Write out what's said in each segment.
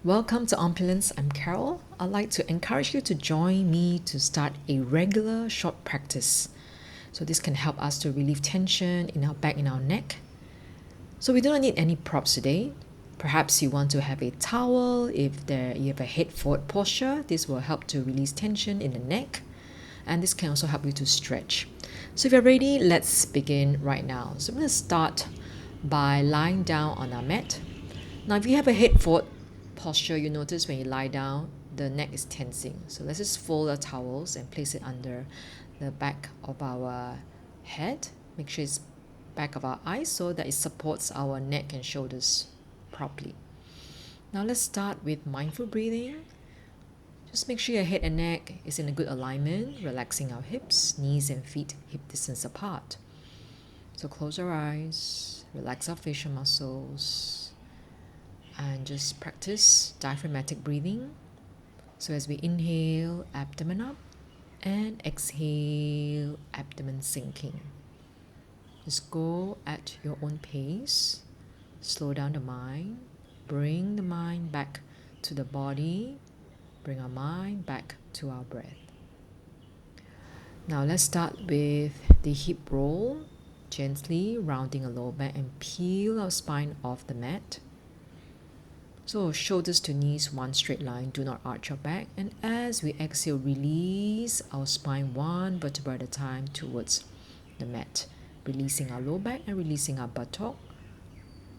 Welcome to Opulence. I'm Carol. I'd like to encourage you to join me to start a regular short practice. So this can help us to relieve tension in our back and our neck. So we don't need any props today. Perhaps you want to have a towel. If you have a head forward posture, this will help to release tension in the neck. And this can also help you to stretch. So if you're ready, let's begin right now. So I'm going to start by lying down on our mat. Now if you have a head forward posture, you notice when you lie down, the neck is tensing. So let's just fold our towels and place it under the back of our head. Make sure it's back of our eyes so that it supports our neck and shoulders properly. Now let's start with mindful breathing. Just make sure your head and neck is in a good alignment, relaxing our hips, knees and feet hip distance apart. So close our eyes, relax our facial muscles, and just practice diaphragmatic breathing. So as we inhale, abdomen up, and exhale, abdomen sinking. Just go at your own pace. Slow down the mind. Bring the mind back to the body. Bring our mind back to our breath. Now let's start with the hip roll. Gently rounding a lower back and peel our spine off the mat. So shoulders to knees, one straight line, do not arch your back. And as we exhale, release our spine one vertebra at a time towards the mat. Releasing our low back and releasing our buttock.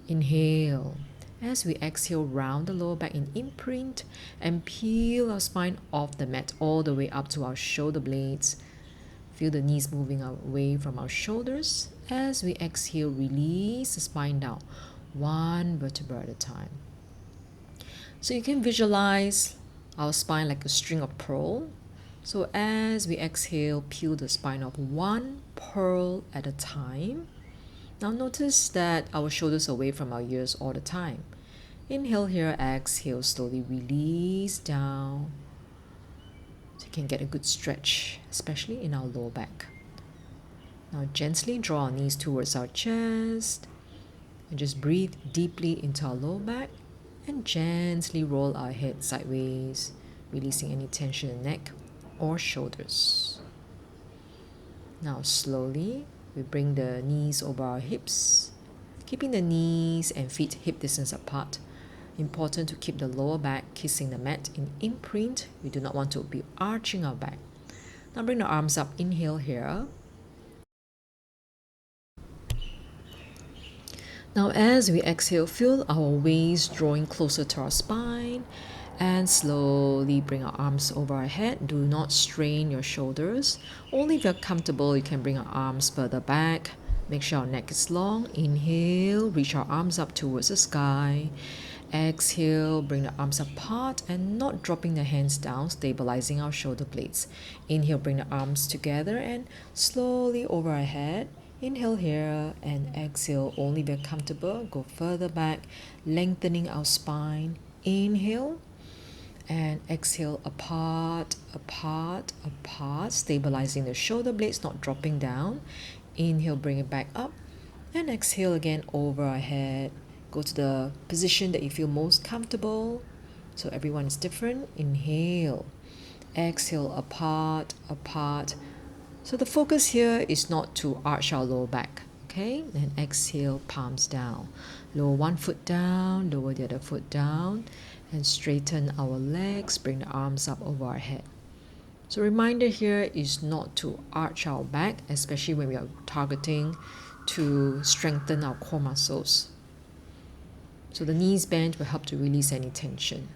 Inhale. As we exhale, round the lower back in imprint and peel our spine off the mat all the way up to our shoulder blades. Feel the knees moving away from our shoulders. As we exhale, release the spine down, one vertebra at a time. So you can visualize our spine like a string of pearl. So as we exhale, peel the spine off one pearl at a time. Now notice that our shoulders are away from our ears all the time. Inhale here, exhale, slowly release down. So you can get a good stretch, especially in our lower back. Now gently draw our knees towards our chest. And just breathe deeply into our lower back. And gently roll our head sideways, releasing any tension in the neck or shoulders. Now slowly, we bring the knees over our hips, keeping the knees and feet hip distance apart. Important to keep the lower back kissing the mat in imprint. We do not want to be arching our back. Now bring the arms up, inhale here. Now as we exhale, feel our waist drawing closer to our spine and slowly bring our arms over our head. Do not strain your shoulders. Only if you're comfortable, you can bring our arms further back. Make sure our neck is long. Inhale, reach our arms up towards the sky. Exhale, bring the arms apart and not dropping the hands down, stabilizing our shoulder blades. Inhale, bring the arms together and slowly over our head. Inhale here and exhale, only if you're comfortable. Go further back, lengthening our spine. Inhale and exhale, apart, apart, apart, stabilizing the shoulder blades, not dropping down. Inhale, bring it back up and exhale again over our head. Go to the position that you feel most comfortable. So everyone is different. Inhale, exhale, apart, apart. So the focus here is not to arch our lower back, okay? And exhale, palms down. Lower one foot down, lower the other foot down, and straighten our legs, bring the arms up over our head. So reminder here is not to arch our back, especially when we are targeting to strengthen our core muscles. So the knees bend will help to release any tension.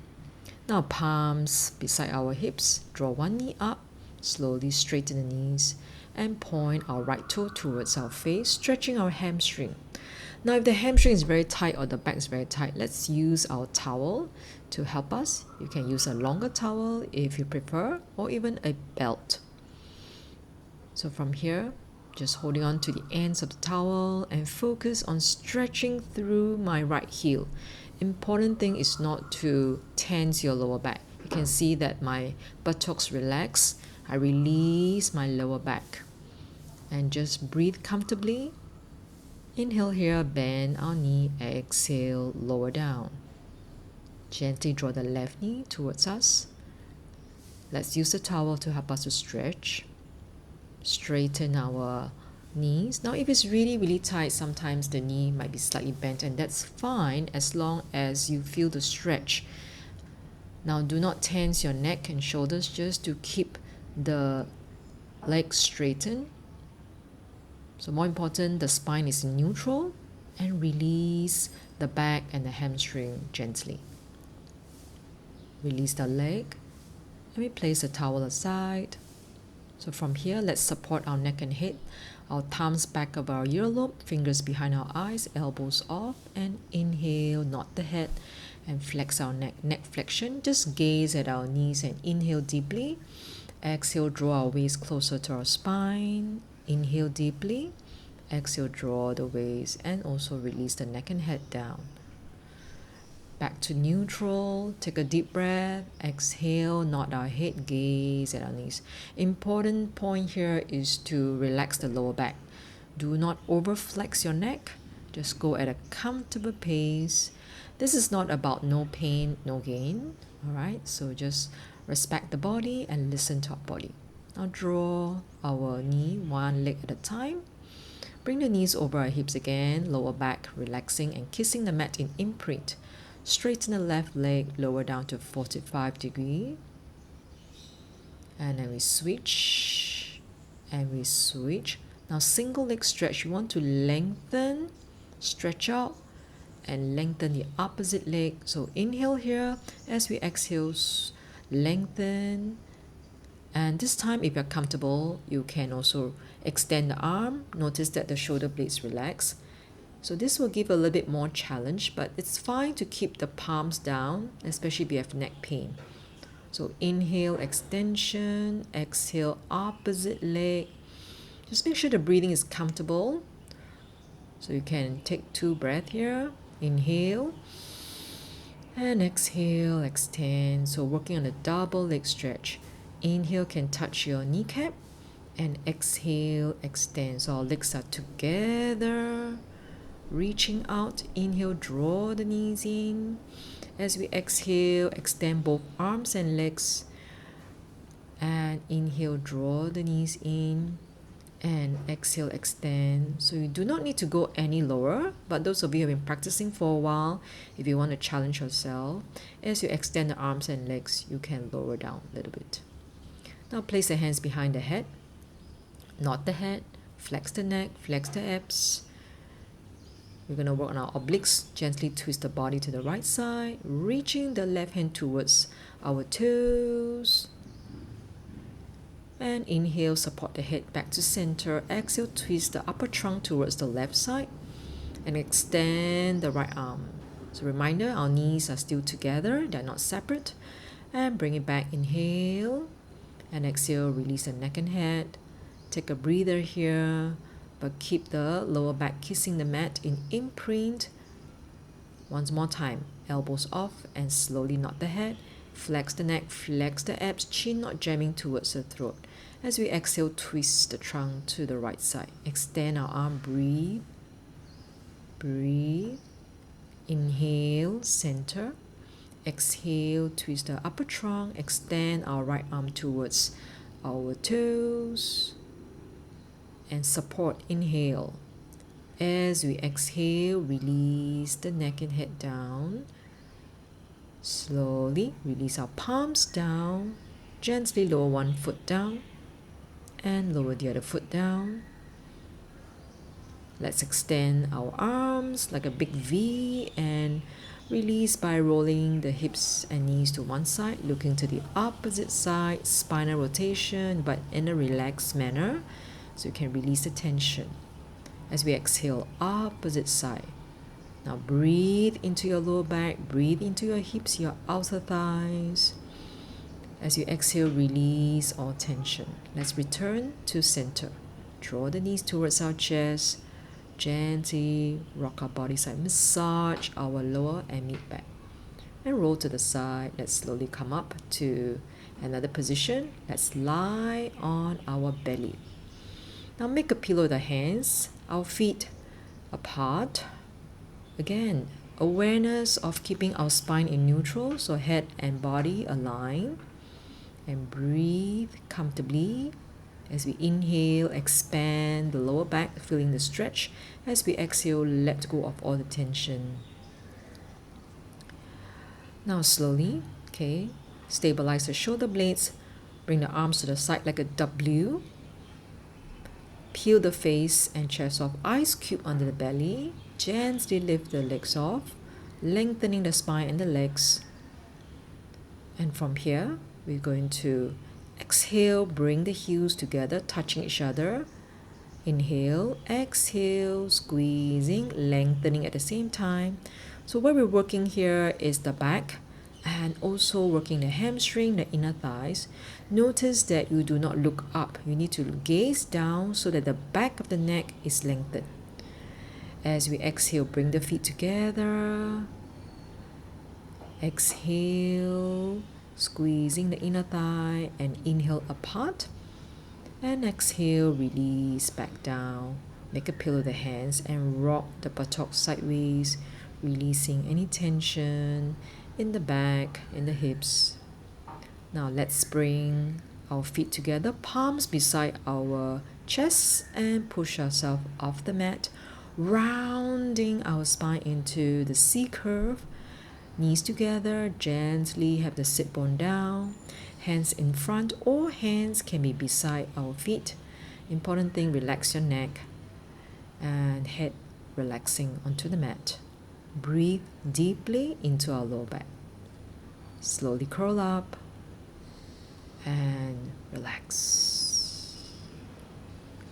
Now palms beside our hips, draw one knee up. Slowly straighten the knees and point our right toe towards our face, stretching our hamstring. Now if the hamstring is very tight or the back is very tight, let's use our towel to help us. You can use a longer towel if you prefer, or even a belt. So from here, just holding on to the ends of the towel and focus on stretching through my right heel. Important thing is not to tense your lower back. You can see that my buttocks relax. I release my lower back and just breathe comfortably. Inhale here, bend our knee, exhale, lower down. Gently draw the left knee towards us. Let's use the towel to help us to stretch. Straighten our knees. Now, if it's really tight, sometimes the knee might be slightly bent, and that's fine as long as you feel the stretch. Now, do not tense your neck and shoulders, just to keep the legs straightened. So more important, the spine is in neutral, and release the back and the hamstring gently. Release the leg, and we place the towel aside. So from here, let's support our neck and head. Our thumbs back of our earlobe, fingers behind our eyes, elbows off, and inhale, nod the head, and flex our neck. Neck flexion, just gaze at our knees and inhale deeply. Exhale, draw our waist closer to our spine. Inhale deeply. Exhale, draw the waist, and also release the neck and head down. Back to neutral. Take a deep breath. Exhale, nod our head, gaze at our knees. Important point here is to relax the lower back. Do not overflex your neck. Just go at a comfortable pace. This is not about no pain, no gain. Alright, so just respect the body and listen to our body. Now draw our knee one leg at a time. Bring the knees over our hips again, lower back relaxing and kissing the mat in imprint. Straighten the left leg, lower down to 45 degrees. And then we switch. And we switch. Now single leg stretch, you want to lengthen, stretch out, and lengthen the opposite leg. So inhale here, as we exhale, lengthen. And this time, if you're comfortable, you can also extend the arm. Notice that the shoulder blades relax. So this will give a little bit more challenge, but it's fine to keep the palms down, especially if you have neck pain. So inhale, extension, exhale, opposite leg. Just make sure the breathing is comfortable. So you can take 2 breaths here. Inhale and exhale, extend. So working on a double leg stretch. Inhale can touch your kneecap, and exhale, extend. So our legs are together, reaching out. Inhale, draw the knees in. As we exhale, extend both arms and legs. And inhale, draw the knees in. And exhale, extend. So you do not need to go any lower, but those of you who have been practicing for a while, if you want to challenge yourself, as you extend the arms and legs, you can lower down a little bit. Now place the hands behind the head, nod the head, flex the neck, flex the abs. We're going to work on our obliques. Gently twist the body to the right side, reaching the left hand towards our toes. And inhale, support the head back to center. Exhale, twist the upper trunk towards the left side and extend the right arm. So reminder, our knees are still together, they're not separate. And bring it back, inhale. And exhale, release the neck and head. Take a breather here, but keep the lower back kissing the mat in imprint. Once more time, elbows off and slowly nod the head. Flex the neck, flex the abs, chin not jamming towards the throat. As we exhale, twist the trunk to the right side. Extend our arm, breathe. Breathe. Inhale, center. Exhale, twist the upper trunk, extend our right arm towards our toes, and support. Inhale. As we exhale, release the neck and head down. Slowly release our palms down. Gently lower one foot down and lower the other foot down. Let's extend our arms like a big V and release by rolling the hips and knees to one side, looking to the opposite side, spinal rotation, but in a relaxed manner, so you can release the tension. As we exhale, opposite side. Now breathe into your lower back, breathe into your hips, your outer thighs. As you exhale, release all tension. Let's return to center. Draw the knees towards our chest. Gently rock our body side, massage our lower and mid back, and roll to the side. Let's slowly come up to another position. Let's lie on our belly. Now make a pillow with the hands, our feet apart. Again, Awareness of keeping our spine in neutral, so head and body align. And breathe comfortably. As we inhale, expand the lower back, feeling the stretch. As we exhale, let go of all the tension. Now slowly, stabilize the shoulder blades. Bring the arms to the side like a W. Peel the face and chest off. Eyes cube under the belly. Gently lift the legs off, lengthening the spine and the legs. And from here, we're going to exhale, bring the heels together, touching each other. Inhale, exhale, squeezing, lengthening at the same time. So what we're working here is the back and also working the hamstring, the inner thighs. Notice that you do not look up. You need to gaze down so that the back of the neck is lengthened. As we exhale, bring the feet together. Exhale, squeezing the inner thigh, and inhale apart. And exhale, release back down. Make a pillow of the hands and rock the buttocks sideways, releasing any tension in the back, in the hips. Now let's bring our feet together, palms beside our chests, and push ourselves off the mat, rounding our spine into the C curve. Knees together, gently have the sit bone down, hands in front or hands can be beside our feet. Important thing, relax your neck and head relaxing onto the mat. Breathe deeply into our lower back. Slowly curl up and relax.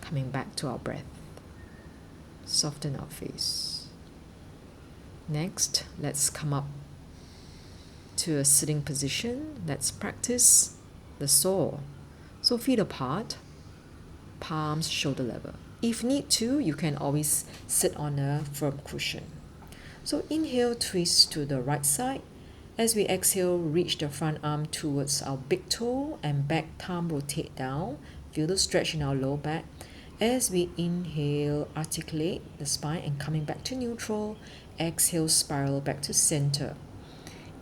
Coming back to our breath. Soften our face. Next, let's come up to a sitting position. Let's practice the saw. So feet apart, palms shoulder level. If need to, you can always sit on a firm cushion. So inhale, twist to the right side. As we exhale, reach the front arm towards our big toe and back thumb rotate down. Feel the stretch in our lower back. As we inhale, articulate the spine and coming back to neutral. Exhale, spiral back to center.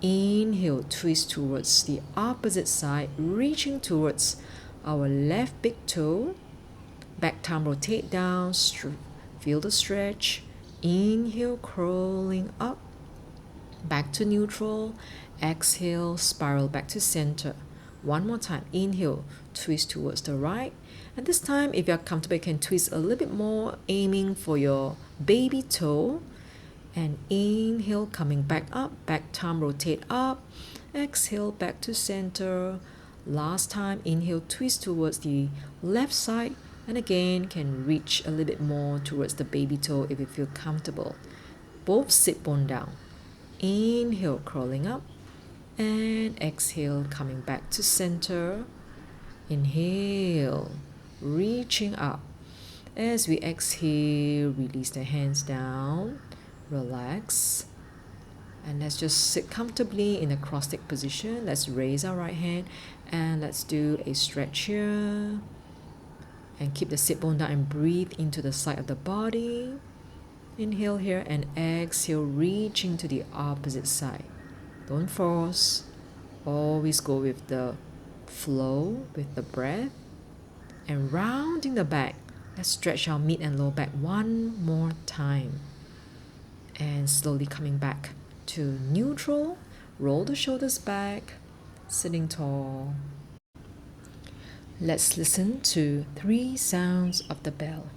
Inhale, twist towards the opposite side, reaching towards our left big toe. Back thumb rotate down, feel the stretch. Inhale, curling up, back to neutral. Exhale, spiral back to center. One more time. Inhale, twist towards the right. And this time, if you're comfortable, you can twist a little bit more, aiming for your baby toe. And inhale, coming back up, back thumb rotate up. Exhale, back to center. Last time, inhale, twist towards the left side. And again, can reach a little bit more towards the baby toe if you feel comfortable. Both sit bone down. Inhale, crawling up. And exhale, coming back to center. Inhale, reaching up. As we exhale, release the hands down. Relax. And let's just sit comfortably in a cross-legged position. Let's raise our right hand and let's do a stretch here. And keep the sit bone down and breathe into the side of the body. Inhale here and exhale, reaching to the opposite side. Don't force. Always go with the flow, with the breath. And rounding the back, let's stretch our mid and lower back one more time. And slowly coming back to neutral. Roll the shoulders back, sitting tall. Let's listen to 3 sounds of the bell.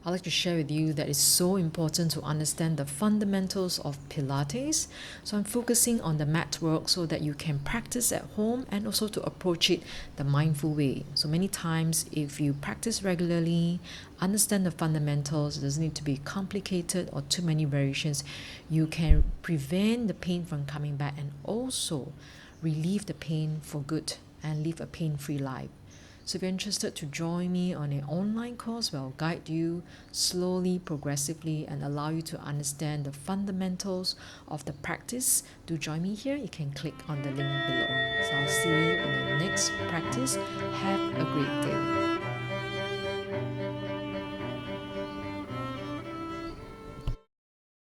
I'd like to share with you that it's so important to understand the fundamentals of Pilates. So I'm focusing on the mat work so that you can practice at home and also to approach it the mindful way. So many times if you practice regularly, understand the fundamentals, it doesn't need to be complicated or too many variations, you can prevent the pain from coming back and also relieve the pain for good and live a pain-free life. So if you're interested to join me on an online course where I'll guide you slowly, progressively, and allow you to understand the fundamentals of the practice, do join me here. You can click on the link below. So I'll see you in the next practice. Have a great day.